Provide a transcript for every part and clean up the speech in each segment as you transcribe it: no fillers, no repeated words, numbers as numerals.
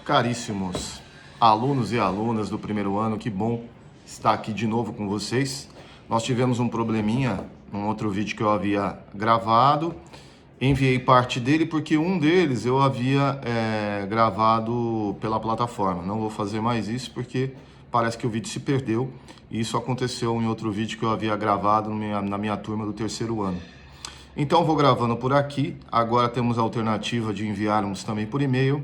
Caríssimos alunos e alunas do primeiro ano, que bom estar aqui de novo com vocês. Nós tivemos um probleminha num outro vídeo que eu havia gravado, enviei parte dele porque um deles eu havia gravado pela plataforma. Não vou fazer mais isso porque parece que o vídeo se perdeu e isso aconteceu em outro vídeo que eu havia gravado na minha turma do terceiro ano. Então vou gravando por aqui, agora temos a alternativa de enviarmos também por e-mail.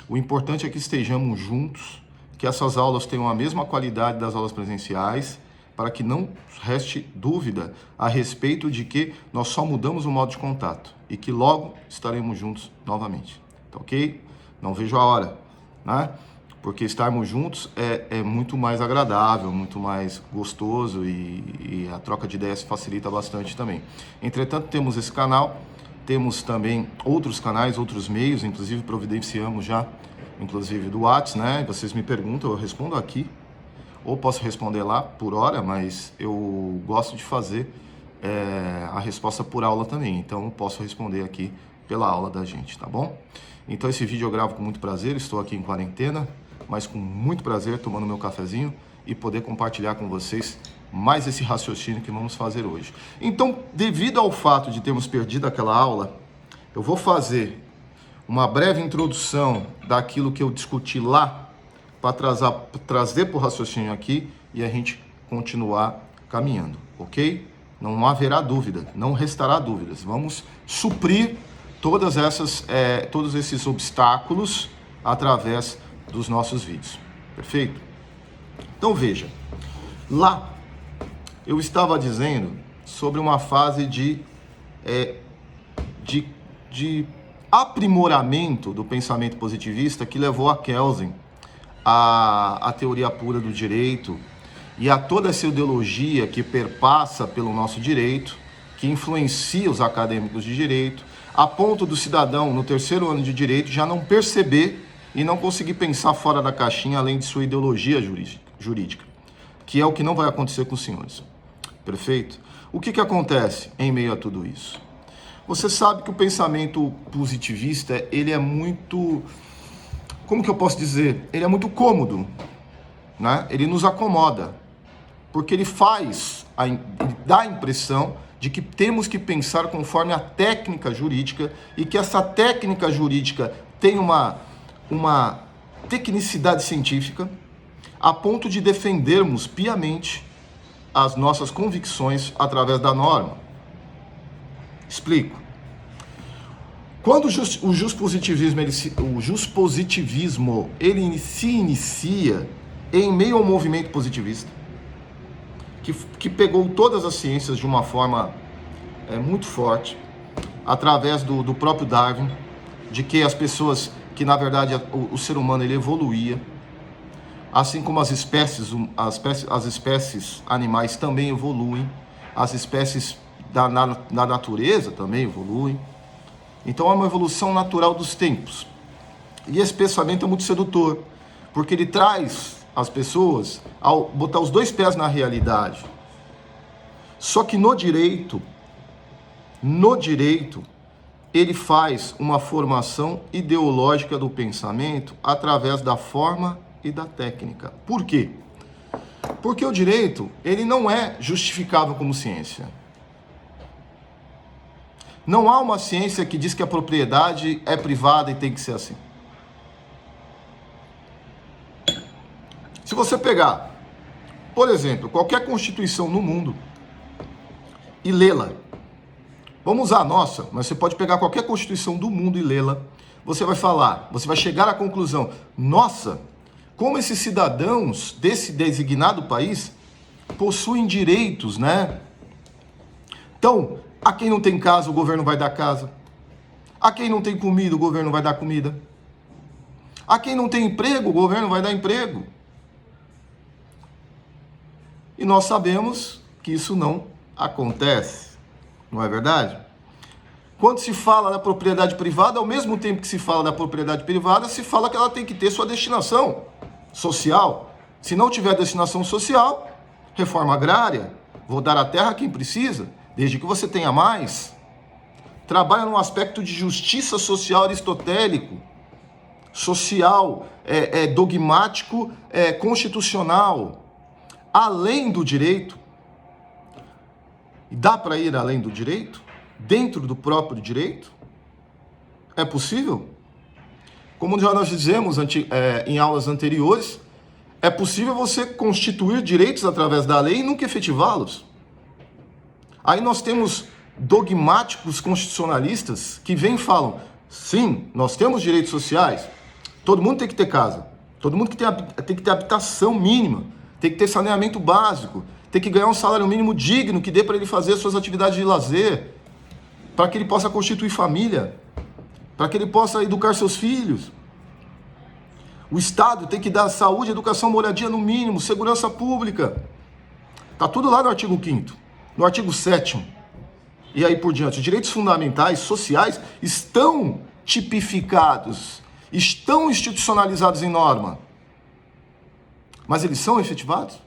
O importante é que estejamos juntos, que essas aulas tenham a mesma qualidade das aulas presenciais, para que não reste dúvida a respeito de que nós só mudamos o modo de contato e que logo estaremos juntos novamente, tá ok? Não vejo a hora, né? Porque estarmos juntos é muito mais agradável, muito mais gostoso e a troca de ideias facilita bastante também. Entretanto, temos esse canal, temos também outros canais, outros meios, inclusive providenciamos já, inclusive do WhatsApp, né? Vocês me perguntam, eu respondo aqui, ou posso responder lá por hora, mas eu gosto de fazer a resposta por aula também, então eu posso responder aqui pela aula da gente, tá bom? Então esse vídeo eu gravo com muito prazer, estou aqui em quarentena, mas com muito prazer tomando meu cafezinho e poder compartilhar com vocês mais esse raciocínio que vamos fazer hoje. Então, devido ao fato de termos perdido aquela aula, eu vou fazer uma breve introdução daquilo que eu discuti lá para trazer para o raciocínio aqui e a gente continuar caminhando, ok? Não haverá dúvida, não restará dúvidas. Vamos suprir todos esses obstáculos através dos nossos vídeos, perfeito? Então veja, lá eu estava dizendo sobre uma fase de aprimoramento do pensamento positivista que levou a Kelsen à teoria pura do direito e a toda essa ideologia que perpassa pelo nosso direito, que influencia os acadêmicos de direito, a ponto do cidadão no terceiro ano de direito já não perceber e não conseguir pensar fora da caixinha além de sua ideologia jurídica, que é o que não vai acontecer com os senhores. Perfeito? O que acontece em meio a tudo isso? Você sabe que o pensamento positivista, ele é muito, como que eu posso dizer? Ele é muito cômodo, né? Ele nos acomoda, porque ele dá a impressão de que temos que pensar conforme a técnica jurídica e que essa técnica jurídica tem uma tecnicidade científica a ponto de defendermos piamente as nossas convicções através da norma. Explico. Quando o juspositivismo ele se inicia em meio ao movimento positivista, que pegou todas as ciências de uma forma muito forte, através do próprio Darwin, de que as pessoas, que na verdade o ser humano ele evoluía, assim como as espécies animais também evoluem, as espécies da natureza também evoluem. Então é uma evolução natural dos tempos. E esse pensamento é muito sedutor, porque ele traz as pessoas ao botar os dois pés na realidade. Só que no direito, ele faz uma formação ideológica do pensamento através da forma e da técnica. Por quê? Porque o direito, ele não é justificável como ciência. Não há uma ciência que diz que a propriedade é privada e tem que ser assim. Se você pegar, por exemplo, qualquer constituição no mundo e lê-la, vamos usar a nossa, mas você pode pegar qualquer constituição do mundo e lê-la, você vai chegar à conclusão, nossa, como esses cidadãos desse designado país possuem direitos, né? Então, a quem não tem casa, o governo vai dar casa. A quem não tem comida, o governo vai dar comida. A quem não tem emprego, o governo vai dar emprego. E nós sabemos que isso não acontece, não é verdade? Quando se fala da propriedade privada, ao mesmo tempo que se fala da propriedade privada, se fala que ela tem que ter sua destinação social. Se não tiver destinação social, reforma agrária, vou dar a terra a quem precisa, desde que você tenha mais. Trabalha num aspecto de justiça social aristotélico, social, dogmático, constitucional, além do direito. Dá para ir além do direito? Dentro do próprio direito? É possível? Como já nós dizemos em aulas anteriores, é possível você constituir direitos através da lei e nunca efetivá-los. Aí nós temos dogmáticos constitucionalistas que vêm e falam, sim, nós temos direitos sociais, todo mundo tem que ter casa, todo mundo tem que ter habitação mínima, tem que ter saneamento básico, tem que ganhar um salário mínimo digno que dê para ele fazer suas atividades de lazer, para que ele possa constituir família, para que ele possa educar seus filhos. O Estado tem que dar saúde, educação, moradia no mínimo, segurança pública. Está tudo lá no artigo 5º, no artigo 7º. E aí por diante. Os direitos fundamentais, sociais, estão tipificados, estão institucionalizados em norma. Mas eles são efetivados?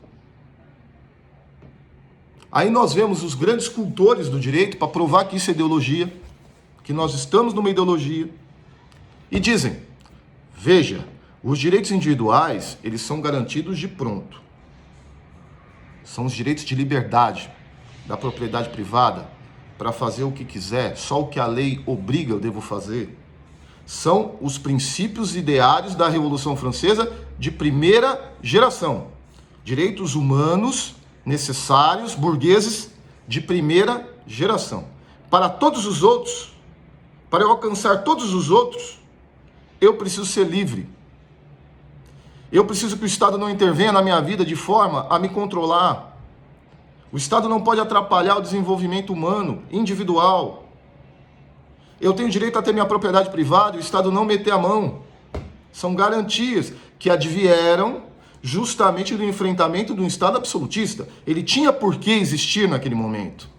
Aí nós vemos os grandes cultores do direito para provar que isso é ideologia, que nós estamos numa ideologia, e dizem, veja, os direitos individuais, eles são garantidos de pronto. São os direitos de liberdade, da propriedade privada, para fazer o que quiser, só o que a lei obriga eu devo fazer. São os princípios ideários da Revolução Francesa de primeira geração. Direitos humanos necessários, burgueses, de primeira geração. Para todos os outros, para eu alcançar todos os outros, eu preciso ser livre. Eu preciso que o Estado não intervenha na minha vida de forma a me controlar. O Estado não pode atrapalhar o desenvolvimento humano, individual. Eu tenho direito a ter minha propriedade privada e o Estado não meter a mão. São garantias que advieram justamente do enfrentamento de um Estado absolutista. Ele tinha por que existir naquele momento.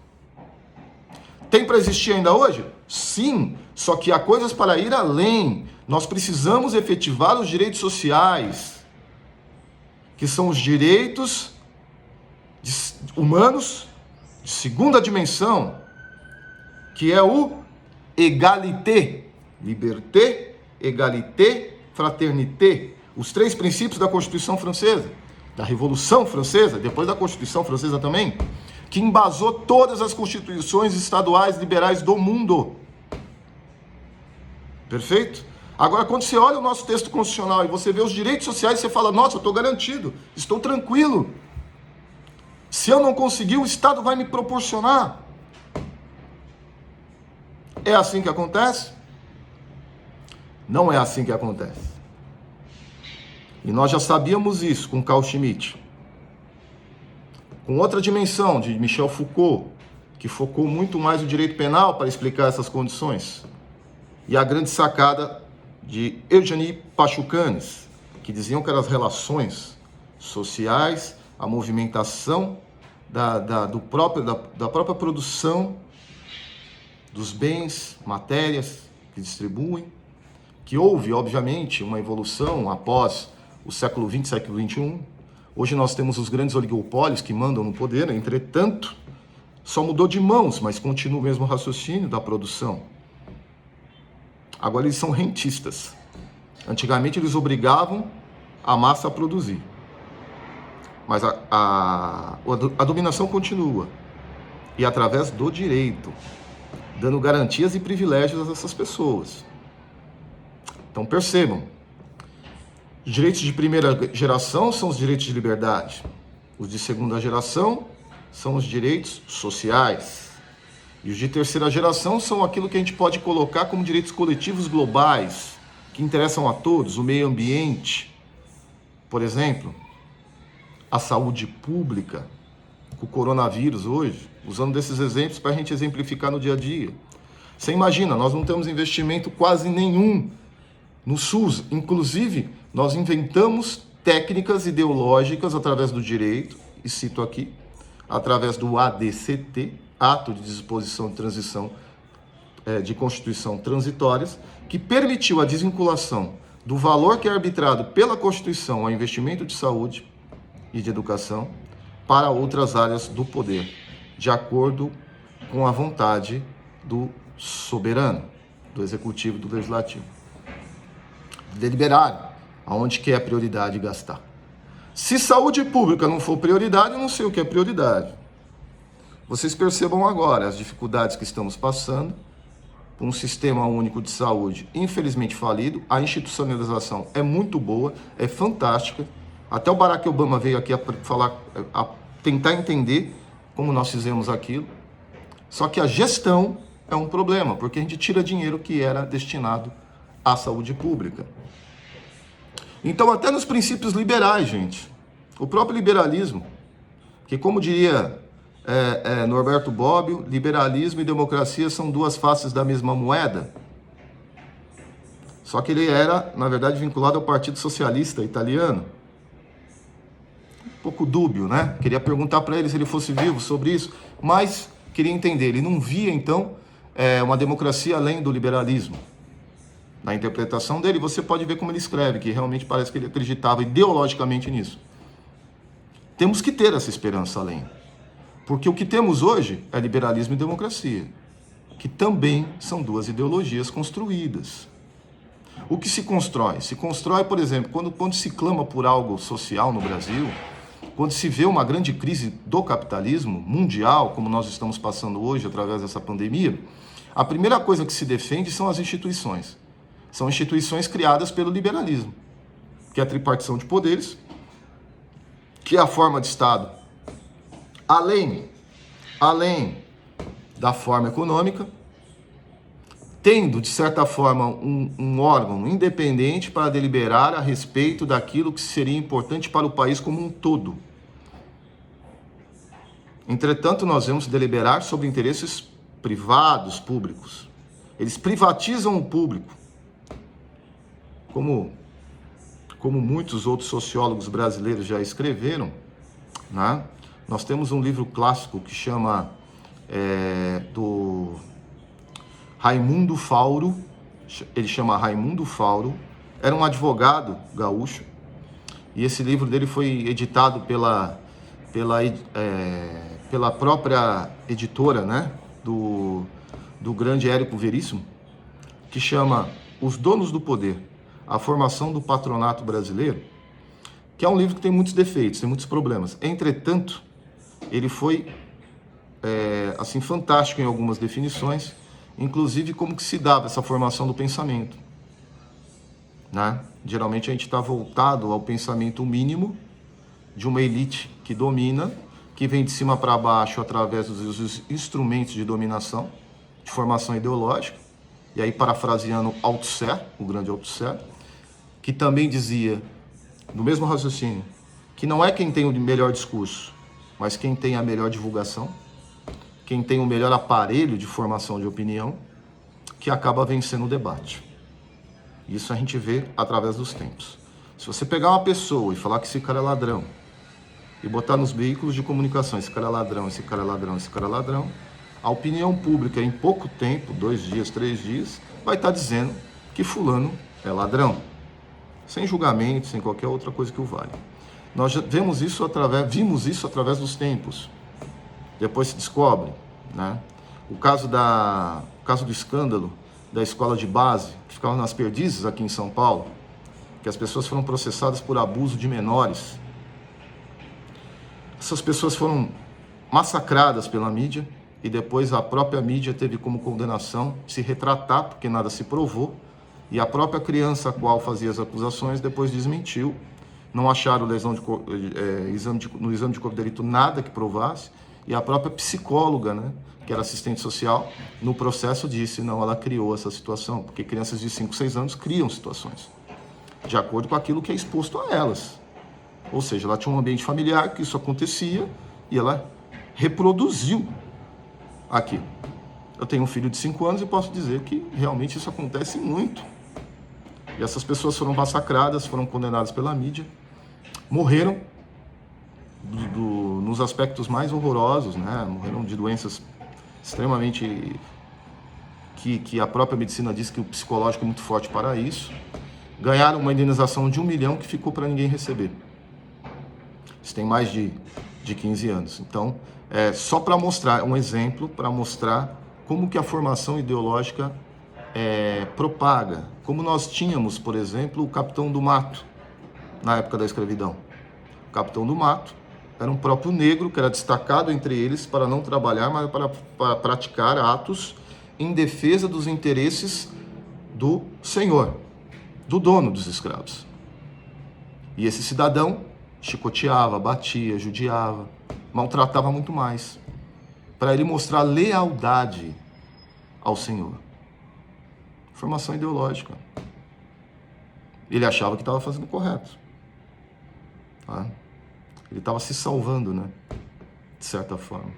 Tem para existir ainda hoje? Sim, só que há coisas para ir além. Nós precisamos efetivar os direitos sociais, que são os direitos humanos de segunda dimensão, que é o égalité, liberté, égalité, fraternité, os 3 princípios da Constituição Francesa, da Revolução Francesa, depois da Constituição Francesa também, que embasou todas as constituições estaduais liberais do mundo. Perfeito? Agora, quando você olha o nosso texto constitucional e você vê os direitos sociais, você fala, nossa, eu estou garantido, estou tranquilo. Se eu não conseguir, o Estado vai me proporcionar. É assim que acontece? Não é assim que acontece. E nós já sabíamos isso com Carl Schmitt. Com outra dimensão de Michel Foucault, que focou muito mais no direito penal para explicar essas condições. E a grande sacada de Eugène Pachucanes, que diziam que eram as relações sociais, a movimentação da própria produção dos bens, matérias que distribuem, que houve, obviamente, uma evolução após o século XX, século XXI. Hoje nós temos os grandes oligopólios que mandam no poder, entretanto, só mudou de mãos, mas continua o mesmo raciocínio da produção. Agora eles são rentistas. Antigamente eles obrigavam a massa a produzir. Mas a dominação continua. E através do direito, dando garantias e privilégios a essas pessoas. Então percebam, os direitos de primeira geração são os direitos de liberdade. Os de segunda geração são os direitos sociais. E os de terceira geração são aquilo que a gente pode colocar como direitos coletivos globais, que interessam a todos, o meio ambiente, por exemplo, a saúde pública, com o coronavírus hoje, usando desses exemplos para a gente exemplificar no dia a dia. Você imagina, nós não temos investimento quase nenhum no SUS, inclusive nós inventamos técnicas ideológicas através do direito, e cito aqui, através do ADCT, Ato de Disposição de Transição de Constituição Transitórias, que permitiu a desvinculação do valor que é arbitrado pela Constituição ao investimento de saúde e de educação para outras áreas do poder, de acordo com a vontade do soberano, do executivo e do legislativo. deliberarem aonde que é prioridade gastar. Se saúde pública não for prioridade, eu não sei o que é prioridade. Vocês percebam agora as dificuldades que estamos passando por um sistema único de saúde, infelizmente falido. A institucionalização é muito boa, é fantástica. Até o Barack Obama veio aqui a tentar entender como nós fizemos aquilo. Só que a gestão é um problema, porque a gente tira dinheiro que era destinado à saúde pública. Então, até nos princípios liberais, gente, o próprio liberalismo, que como diria Norberto Bobbio, liberalismo e democracia são duas faces da mesma moeda. Só que ele era, na verdade, vinculado ao Partido Socialista Italiano. Um pouco dúbio, né? Queria perguntar para ele se ele fosse vivo sobre isso, mas queria entender. Ele não via, então, uma democracia além do liberalismo. Na interpretação dele, você pode ver como ele escreve, que realmente parece que ele acreditava ideologicamente nisso. Temos que ter essa esperança além. Porque o que temos hoje é liberalismo e democracia, que também são duas ideologias construídas. O que se constrói? Se constrói, por exemplo, quando se clama por algo social no Brasil, quando se vê uma grande crise do capitalismo mundial, como nós estamos passando hoje através dessa pandemia, a primeira coisa que se defende são as instituições. São instituições criadas pelo liberalismo, que é a tripartição de poderes, que é a forma de Estado, além da forma econômica, tendo, de certa forma, um órgão independente para deliberar a respeito daquilo que seria importante para o país como um todo. Entretanto, nós vamos deliberar sobre interesses privados, públicos. Eles privatizam o público. Como muitos outros sociólogos brasileiros já escreveram, né? Nós temos um livro clássico que chama do Raimundo Fauro. Ele chama Raimundo Fauro, era um advogado gaúcho, e esse livro dele foi editado pela própria editora, né? do grande Érico Veríssimo, que chama Os Donos do Poder, a formação do patronato brasileiro, que é um livro que tem muitos defeitos, tem muitos problemas. Entretanto, ele foi assim fantástico em algumas definições, inclusive como que se dava essa formação do pensamento, né? Geralmente a gente está voltado ao pensamento mínimo de uma elite que domina, que vem de cima para baixo através dos instrumentos de dominação, de formação ideológica, e aí parafraseando Althusser, o grande Althusser, que também dizia, no mesmo raciocínio, que não é quem tem o melhor discurso, mas quem tem a melhor divulgação, quem tem o melhor aparelho de formação de opinião, que acaba vencendo o debate. Isso a gente vê através dos tempos. Se você pegar uma pessoa e falar que esse cara é ladrão, e botar nos veículos de comunicação, esse cara é ladrão, esse cara é ladrão, esse cara é ladrão, a opinião pública em pouco tempo, 2 dias, 3 dias, vai estar dizendo que fulano é ladrão. Sem julgamento, sem qualquer outra coisa que o valha. Nós já vimos isso através dos tempos. Depois se descobre, né? O caso do escândalo da escola de base, que ficava nas Perdizes aqui em São Paulo, que as pessoas foram processadas por abuso de menores. Essas pessoas foram massacradas pela mídia e depois a própria mídia teve como condenação se retratar, porque nada se provou, e a própria criança a qual fazia as acusações depois desmentiu. Não acharam no exame de corpo de delito nada que provasse, e a própria psicóloga, né, que era assistente social, no processo disse, não, ela criou essa situação, porque crianças de 5, 6 anos criam situações, de acordo com aquilo que é exposto a elas. Ou seja, ela tinha um ambiente familiar que isso acontecia, e ela reproduziu aquilo. Eu tenho um filho de 5 anos e posso dizer que realmente isso acontece muito. E essas pessoas foram massacradas, foram condenadas pela mídia, morreram nos aspectos mais horrorosos, né? Morreram de doenças extremamente... que a própria medicina diz que o psicológico é muito forte para isso. Ganharam uma indenização de 1 milhão que ficou para ninguém receber. Isso tem mais de 15 anos. Então, só para mostrar, um exemplo para mostrar como que a formação ideológica propaga, como nós tínhamos, por exemplo, o capitão do mato, na época da escravidão. O capitão do mato era um próprio negro que era destacado entre eles para não trabalhar, mas para praticar atos em defesa dos interesses do senhor, do dono dos escravos. E esse cidadão chicoteava, batia, judiava, maltratava muito mais, para ele mostrar lealdade ao senhor. Formação ideológica. Ele achava que estava fazendo correto. Tá? Ele estava se salvando, né? De certa forma.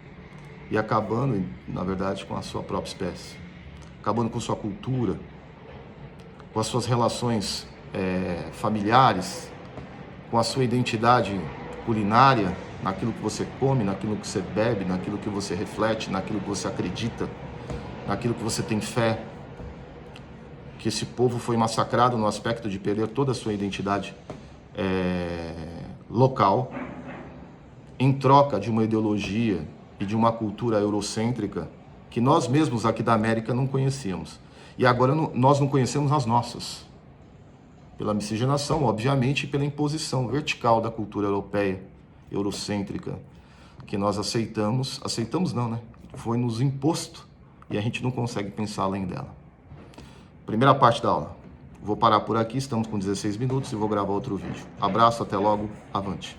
E acabando, na verdade, com a sua própria espécie. Acabando com sua cultura, com as suas relações familiares, com a sua identidade culinária, naquilo que você come, naquilo que você bebe, naquilo que você reflete, naquilo que você acredita, naquilo que você tem fé. Que esse povo foi massacrado no aspecto de perder toda a sua identidade local, em troca de uma ideologia e de uma cultura eurocêntrica que nós mesmos aqui da América não conhecíamos. E agora nós não conhecemos as nossas. Pela miscigenação, obviamente, e pela imposição vertical da cultura europeia, eurocêntrica, que nós aceitamos não, né? Foi nos imposto e a gente não consegue pensar além dela. Primeira parte da aula. Vou parar por aqui, estamos com 16 minutos e vou gravar outro vídeo. Abraço, até logo, avante.